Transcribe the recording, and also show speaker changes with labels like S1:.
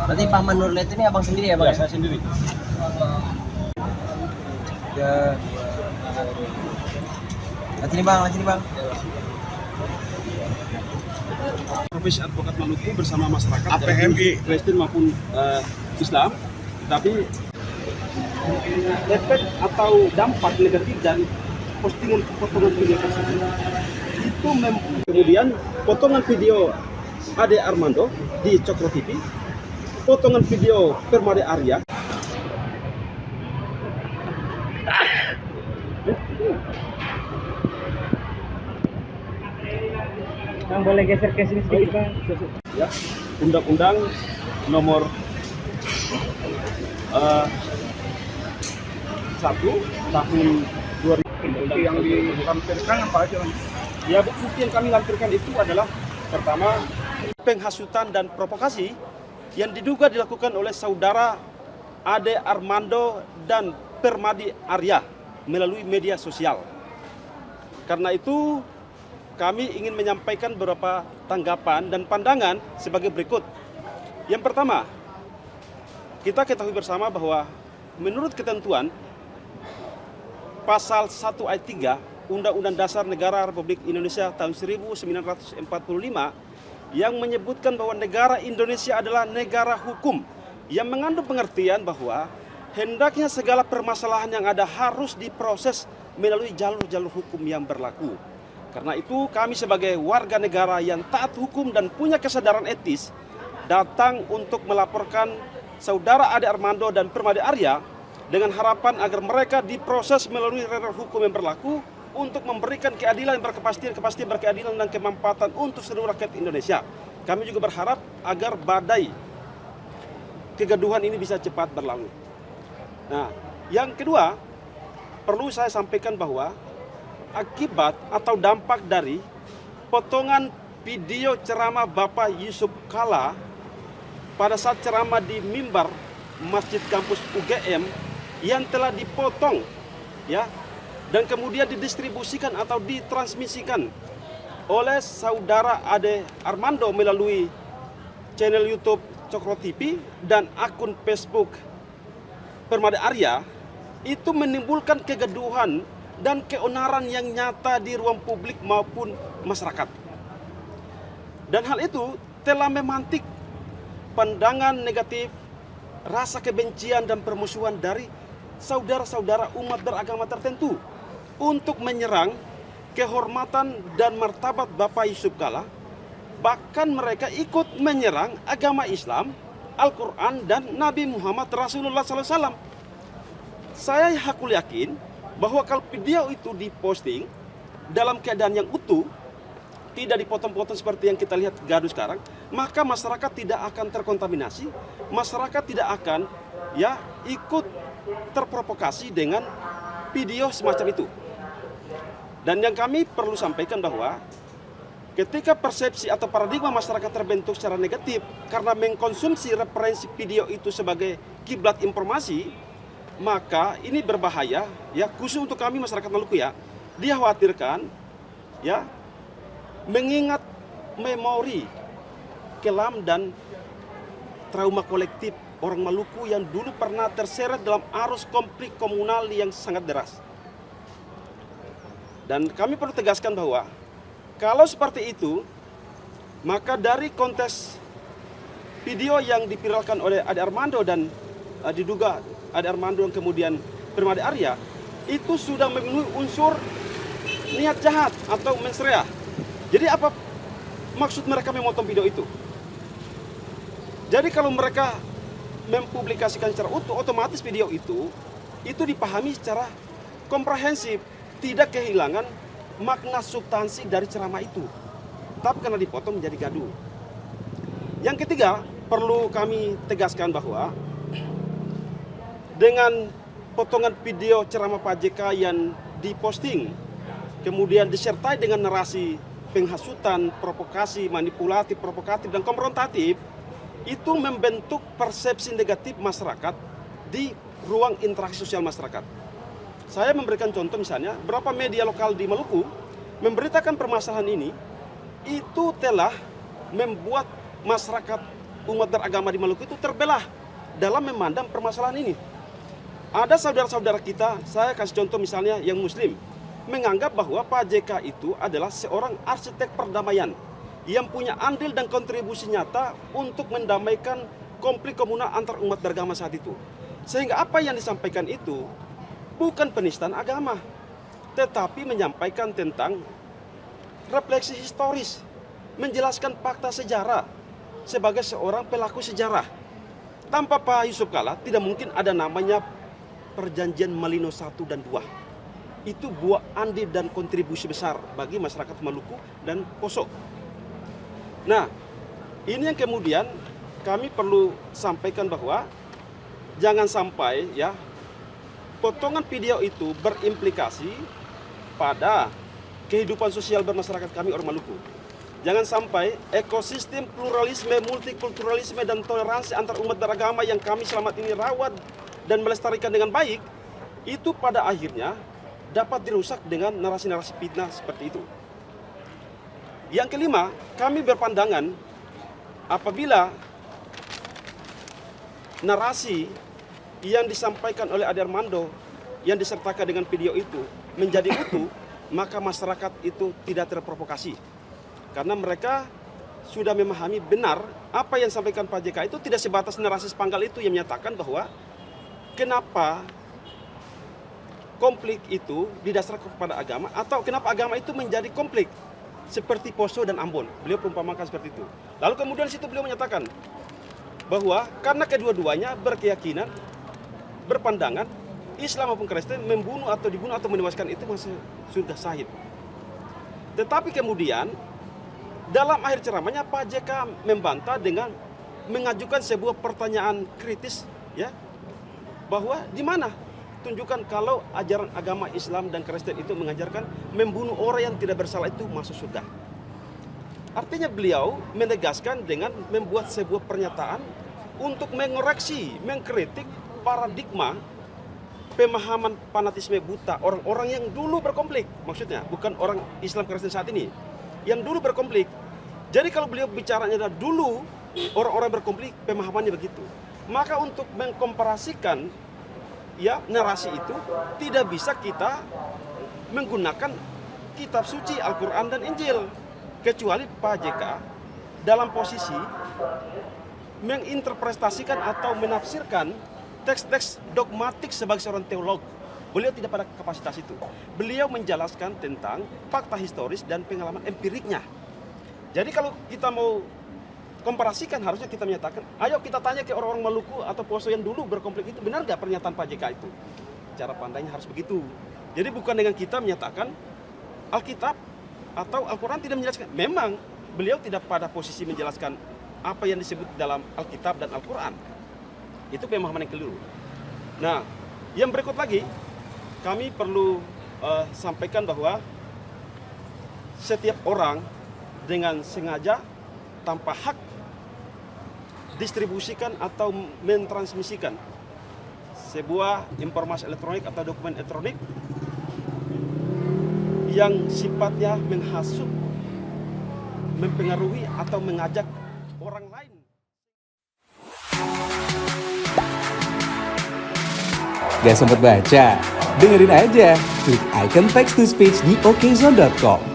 S1: Berarti Paman Nurlet ini abang sendiri ya bang?
S2: Ya, saya sendiri.
S1: Ya. Lanjut nih bang, lanjut nih bang.
S2: Profesi advokat Maluku bersama masyarakat
S3: APMI
S2: Kristen maupun Islam, tapi efek atau dampak negatif dari potongan video tersebut itu kemudian potongan video Ade Armando di Cokro TV, potongan video Permade Arya,
S1: Bang boleh geser ke sini sedikit bang.
S2: ya, Undang-Undang Nomor 1 tahun 2000
S3: yang dilampirkan apa aja?
S2: ya. Bukti yang kami lampirkan itu adalah pertama penghasutan dan provokasi yang diduga dilakukan oleh saudara Ade Armando dan Permadi Arya melalui media sosial. Karena itu kami ingin menyampaikan beberapa tanggapan dan pandangan sebagai berikut. Yang pertama, kita ketahui bersama bahwa menurut ketentuan Pasal 1 ayat 3 Undang-Undang Dasar Negara Republik Indonesia tahun 1945 yang menyebutkan bahwa negara Indonesia adalah negara hukum yang mengandung pengertian bahwa hendaknya segala permasalahan yang ada harus diproses melalui jalur-jalur hukum yang berlaku. Karena itu kami sebagai warga negara yang taat hukum dan punya kesadaran etis datang untuk melaporkan saudara Ade Armando dan Permade Arya dengan harapan agar mereka diproses melalui jalur hukum yang berlaku untuk memberikan keadilan, kepastian berkeadilan dan kemanfaatan untuk seluruh rakyat Indonesia. Kami juga berharap agar badai kegaduhan ini bisa cepat berlalu. Nah, yang kedua, perlu saya sampaikan bahwa akibat atau dampak dari potongan video ceramah Bapak Yusuf Kalla pada saat ceramah di mimbar Masjid Kampus UGM yang telah dipotong ya dan kemudian didistribusikan atau ditransmisikan oleh saudara Ade Armando melalui channel YouTube Cokro TV dan akun Facebook Permade Arya, itu menimbulkan kegaduhan dan keonaran yang nyata di ruang publik maupun masyarakat. Dan hal itu telah memantik pandangan negatif, rasa kebencian dan permusuhan dari saudara-saudara umat beragama tertentu untuk menyerang kehormatan dan martabat Bapak Yusuf Kalla. Bahkan mereka ikut menyerang agama Islam, Al-Quran dan Nabi Muhammad Rasulullah SAW. Saya hakul yakin bahwa kalau video itu diposting dalam keadaan yang utuh, tidak dipotong-potong seperti yang kita lihat gaduh sekarang, maka masyarakat tidak akan terkontaminasi, masyarakat tidak akan ya ikut terprovokasi dengan video semacam itu. Dan yang kami perlu sampaikan bahwa ketika persepsi atau paradigma masyarakat terbentuk secara negatif karena mengkonsumsi referensi video itu sebagai kiblat informasi, maka ini berbahaya ya, khusus untuk kami masyarakat Maluku ya. Dikhawatirkan ya mengingat memori kelam dan trauma kolektif orang Maluku yang dulu pernah terseret dalam arus konflik komunal yang sangat deras. Dan kami perlu tegaskan bahwa kalau seperti itu, maka dari konteks video yang dipiralkan oleh Ade Armando dan diduga Ade Armando yang kemudian Permade Arya, itu sudah memenuhi unsur niat jahat atau mensreah. Jadi apa maksud mereka memotong video itu? Jadi kalau mereka mempublikasikan secara utuh, otomatis video itu dipahami secara komprehensif, tidak kehilangan makna substansi dari ceramah itu. Tapi karena dipotong menjadi gaduh. Yang ketiga, perlu kami tegaskan bahwa dengan potongan video ceramah Pak JK yang diposting, kemudian disertai dengan narasi penghasutan, provokasi, manipulatif, provokatif, dan konfrontatif, itu membentuk persepsi negatif masyarakat di ruang interaksi sosial masyarakat. Saya memberikan contoh misalnya, beberapa media lokal di Maluku memberitakan permasalahan ini, itu telah membuat masyarakat umat beragama di Maluku itu terbelah dalam memandang permasalahan ini. Ada saudara-saudara kita, saya kasih contoh misalnya yang Muslim, menganggap bahwa Pak JK itu adalah seorang arsitek perdamaian yang punya andil dan kontribusi nyata untuk mendamaikan konflik komunal antar umat beragama saat itu. Sehingga apa yang disampaikan itu bukan penistaan agama, tetapi menyampaikan tentang refleksi historis, menjelaskan fakta sejarah sebagai seorang pelaku sejarah. Tanpa Pak Yusuf Kalla tidak mungkin ada namanya Perjanjian Malino 1 dan 2. Itu buah andil dan kontribusi besar bagi masyarakat Maluku dan Poso. Nah, ini yang kemudian kami perlu sampaikan bahwa jangan sampai ya potongan video itu berimplikasi pada kehidupan sosial bermasyarakat kami orang Maluku. Jangan sampai ekosistem pluralisme, multikulturalisme, dan toleransi antar umat beragama yang kami selama ini rawat dan melestarikan dengan baik, itu pada akhirnya dapat dirusak dengan narasi-narasi fitnah seperti itu. Yang kelima, kami berpandangan apabila narasi yang disampaikan oleh Ade Armando yang disertakan dengan video itu menjadi utuh, maka masyarakat itu tidak terprovokasi. Karena mereka sudah memahami benar apa yang disampaikan Pak JK itu tidak sebatas narasi sepanggal itu yang menyatakan bahwa kenapa konflik itu didasarkan kepada agama atau kenapa agama itu menjadi konflik seperti Poso dan Ambon. Beliau perumpamakan seperti itu. Lalu kemudian situ beliau menyatakan bahwa karena kedua-duanya berkeyakinan, berpandangan Islam maupun Kristen membunuh atau dibunuh atau menewaskan itu masih surga sahid. Tetapi kemudian dalam akhir ceramahnya Pak JK membantah dengan mengajukan sebuah pertanyaan kritis, ya, bahwa di mana tunjukkan kalau ajaran agama Islam dan Kristen itu mengajarkan membunuh orang yang tidak bersalah itu masuk surga. Artinya beliau menegaskan dengan membuat sebuah pernyataan untuk mengoreksi, mengkritik paradigma pemahaman fanatisme buta orang-orang yang dulu berkonflik. Maksudnya bukan orang Islam Kristen saat ini, yang dulu berkonflik. Jadi kalau beliau bicaranya adalah dulu orang-orang berkonflik, pemahamannya begitu. Maka untuk mengkomparasikan ya narasi itu tidak bisa kita menggunakan kitab suci Al-Quran dan Injil, kecuali Pak JK dalam posisi menginterpretasikan atau menafsirkan teks-teks dogmatik sebagai seorang teolog. Beliau tidak pada kapasitas itu. Beliau menjelaskan tentang fakta historis dan pengalaman empiriknya. Jadi kalau kita mau komparasikan, harusnya kita menyatakan, ayo kita tanya ke orang-orang Maluku atau Poso yang dulu berkonflik itu, benar nggak pernyataan Pak JK itu? Cara pandangnya harus begitu. Jadi bukan dengan kita menyatakan Alkitab atau Al-Quran tidak menjelaskan. Memang beliau tidak pada posisi menjelaskan apa yang disebut dalam Alkitab dan Al-Quran. Itu pemahaman yang keliru. Nah, yang berikut lagi, kami perlu sampaikan bahwa setiap orang dengan sengaja tanpa hak distribusikan atau mentransmisikan sebuah informasi elektronik atau dokumen elektronik yang sifatnya menghasut, mempengaruhi atau mengajak orang lain.
S4: Gak sempet baca? Dengerin aja, klik icon text to speech di okezone.com.